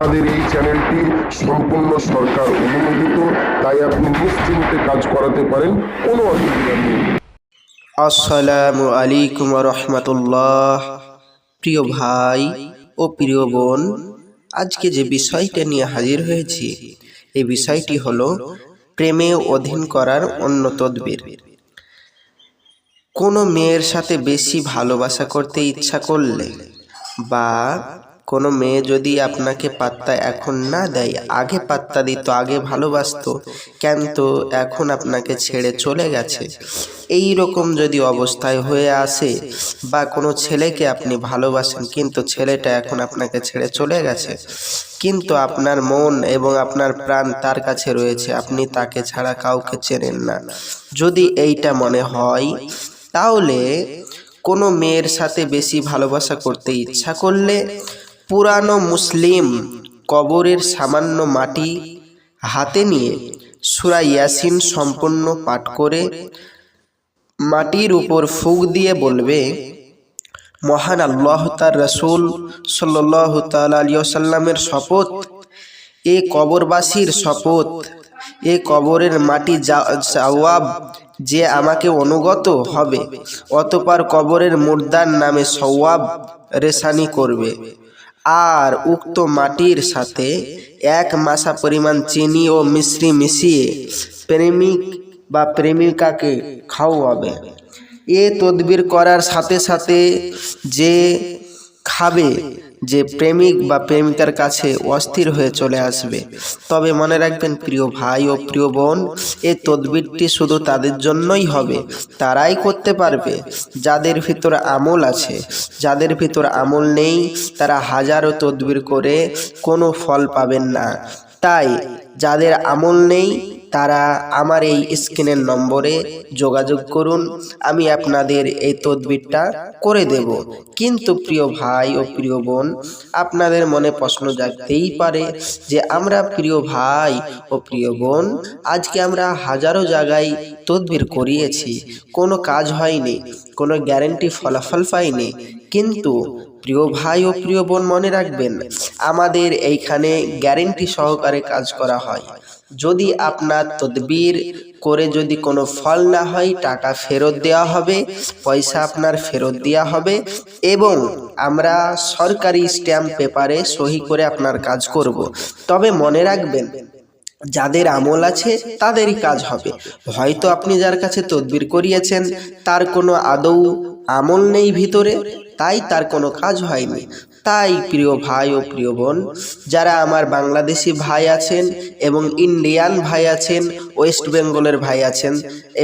আমাদের এই চ্যানেলটি সম্পূর্ণ সরকার অনুমোদিত, তাই আপনি নিশ্চিন্তে কাজ করাতে পারেন, কোনো অসুবিধা নেই। আসসালামু আলাইকুম রহমতুল্লাহ। প্রিয় ভাই ও প্রিয় বোন, আজকে যে বিষয়টা নিয়ে হাজির হয়েছি, এই বিষয়টি হলো প্রেমে অধীন করার অন্য তদবির। কোনো মেয়ের সাথে বেশি ভালোবাসা করতে ইচ্ছা করলে, বা কোনো মেয়ে যদি আপনাকে পাত্তা এখন না দেয়, আগে পাত্তা দিত, আগে ভালোবাসতো, কিন্তু এখন আপনাকে ছেড়ে চলে গেছে, এই রকম যদি অবস্থায় হয়ে আসে, বা কোনো ছেলেকে আপনি ভালোবাসেন কিন্তু ছেলেটা এখন আপনাকে ছেড়ে চলে গেছে, কিন্তু আপনার মন এবং আপনার প্রাণ তার কাছে রয়েছে, আপনি তাকে ছাড়া কাউকে চেনেন না, যদি এইটা মনে হয়, তাহলে কোনো মেয়ের সাথে বেশি ভালোবাসা করতে ইচ্ছা করলে পুরানো মুসলিম কবরের সামান্য মাটি হাতে নিয়ে সূরা ইয়াসিন সম্পূর্ণ পাঠ করে মাটির উপর ফুঁক দিয়ে বলবে, মহান আল্লাহ তার রাসূল সাল্লাল্লাহু তাআলা আলাইহি ওয়াসাল্লামের শপথ, এ কবরবাসীর শপথ, এ কবরের মাটি জবাব যে আমাকে অনুগত হবে, অতঃপর কবরের মুর্দার নামে সওয়াব রেশানি করবে, আর উক্ত মাটির সাথে 1 মাসা পরিমাণ চিনি ও মিশ্রি মিশিয়ে প্রেমিক বা প্রেমিকাকে খাওয়াবে। এ তদবির করার সাথে সাথে যে খাবে, যে প্রেমিক বা প্রেমিকার কাছে অস্থির হয়ে চলে আসবে। তবে মনে রাখবেন প্রিয় ভাই ও প্রিয় বোন, এই তদবিরটি শুধু তাদের জন্যই হবে, তারাই করতে পারবে যাদের ভিতর আমল আছে। যাদের ভিতর আমল নেই তারা হাজারো তদবির করে কোনো ফল পাবেন না। তাই যাদের আমল নেই তারা আমার এই স্ক্রিনের নম্বরে যোগাযোগ করুন, আমি আপনাদের এই তদবিরটা করে দেব। কিন্তু প্রিয় ভাই ও প্রিয় বোন, আপনাদের মনে প্রশ্ন জাগতেই পারে যে আমরা প্রিয় ভাই ও প্রিয় বোন, আজকে আমরা হাজারো জায়গায় তদবির করিয়েছি, কোনো কাজ হয়নি, কোনো গ্যারেন্টি ফলাফল পাইনি। কিন্তু প্রিয় ভাই ও প্রিয় বোন, মনে রাখবেন আমাদের এইখানে গ্যারেন্টি সহকারে কাজ করা হয়। যদি আপনার তদবির করে যদি কোনো ফল না হয়, টাকা ফেরত দেওয়া হবে, পয়সা আপনার ফেরত দেওয়া হবে, এবং আমরা সরকারি স্ট্যাম্প পেপারে সহি করে আপনার কাজ করব। তবে মনে রাখবেন যাদের আমল আছে তাদেরই কাজ হবে। হয়তো আপনি যার কাছে তদবির করিয়েছেন তার কোনো আদৌ আমল নেই ভিতরে, তাই তার কোনো কাজ হয়নি। তাই প্রিয় ভাই ও প্রিয় বোন, যারা আমার বাংলাদেশি ভাই আছেন এবং ইন্ডিয়ান ভাই আছেন, ওয়েস্ট বেঙ্গলের ভাই আছেন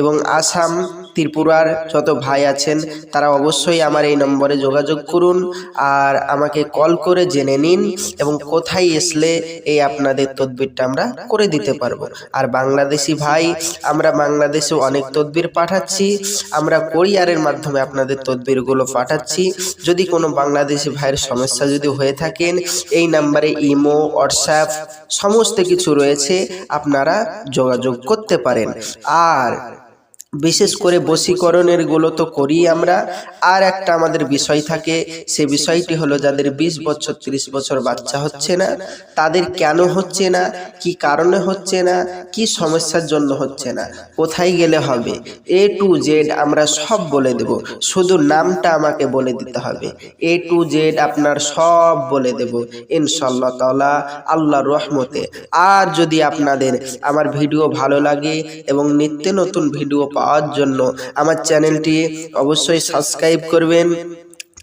এবং আসাম ত্রিপুরার যত ভাই আছেন, তারা অবশ্যই আমার এই নম্বরে যোগাযোগ করুন আর আমাকে কল করে জেনে নিন এবং কোথায় আসলে এই আপনাদের তদবিরটা আমরা করে দিতে পারবো। আর বাংলাদেশি ভাই, আমরা বাংলাদেশে অনেক তদবির পাঠাচ্ছি, আমরা কোরিয়ারের মাধ্যমে আপনাদের তদবিরগুলো পাঠাচ্ছি। যদি কোনো বাংলাদেশি ভাইয়ের সমস্যা যদি হয়ে থাকেন, এই নাম্বারে ইমো, হোয়াটসঅ্যাপ সমস্ত কিছু রয়েছে, আপনারা যোগাযোগ করতে পারেন। আর বিশেষ করে বশীকরণের গুলো তো করি আমরা। আর একটা আমাদের বিষয় থাকে, সে বিষয়টি হলো যাদের 20 বছর 30 বছর বাচ্চা হচ্ছে না, তাদের কেন হচ্ছে না, কি কারণে হচ্ছে না, কি সমস্যার জন্য হচ্ছে না, কোথায় গেলে হবে, A to Z আমরা সব বলে দেব, শুধু নামটা আমাকে বলে দিতে হবে। A to Z আপনার সব বলে দেব ইনশাআল্লাহ তাআলা, আল্লাহর রহমতে। আর যদি আপনাদের আমার ভিডিও ভালো লাগে এবং নিত্য নতুন ভিডিও পাওয়ার জন্য আমার চ্যানেলটি অবশ্যই সাবস্ক্রাইব করবেন,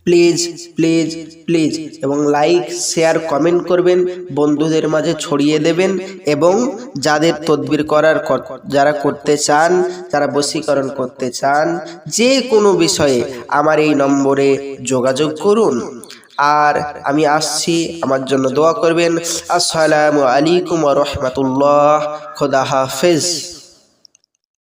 প্লিজ প্লিজ প্লিজ, এবং লাইক শেয়ার কমেন্ট করবেন, বন্ধুদের মাঝে ছড়িয়ে দেবেন। এবং যাদের তদবির করার, যারা করতে চান, যারা বশীকরণ করতে চান, যে কোনো বিষয়ে আমার এই নম্বরে যোগাযোগ করুন। আর আমি আসছি, আমার জন্য দোয়া করবেন। আসসালামু আলাইকুম ওয়া রাহমাতুল্লাহ। খোদা হাফেজ।